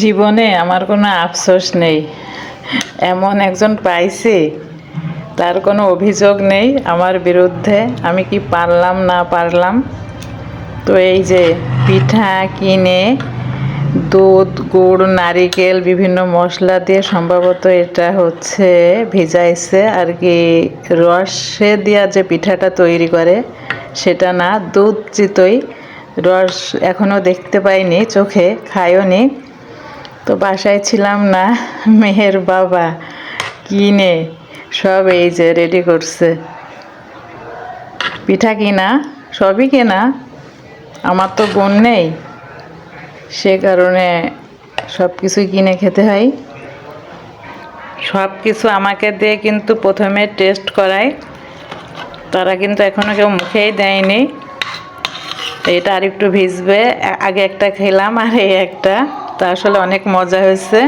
জীবনে আমার কোনো আফসোস নেই। এমন একজন পাইছি, তার কোনো অভিযোগ নেই আমার বিরুদ্ধে। আমি কি পারলাম না পারলাম। তো এই যে পিঠা কিনে দুধ, গুড়, নারিকেল বিভিন্ন মশলা দিয়ে সম্ভবত এটা হচ্ছে ভিজাইছে আর কি। রসে দিয়া যে পিঠাটা তৈরি করে সেটা না, দুধ চিতই। রস এখনও দেখতে পাইনি, চোখে খাইও নি। তো বাসায় ছিলাম না, মেয়ের বাবা কিনে সব এই যে রেডি করছে। পিঠা কিনা, সবই কেনা। আমার তো বোন নেই, সে কারণে সব কিছুই কিনে খেতে হয়। সব কিছু আমাকে দিয়ে কিন্তু প্রথমে টেস্ট করায়, তারা কিন্তু এখনও কেউ মুখেই দেয়নি। এটা আর একটু ভিজবে। আগে একটা খেলাম আর এই একটা, তা আসলে অনেক মজা হয়েছে।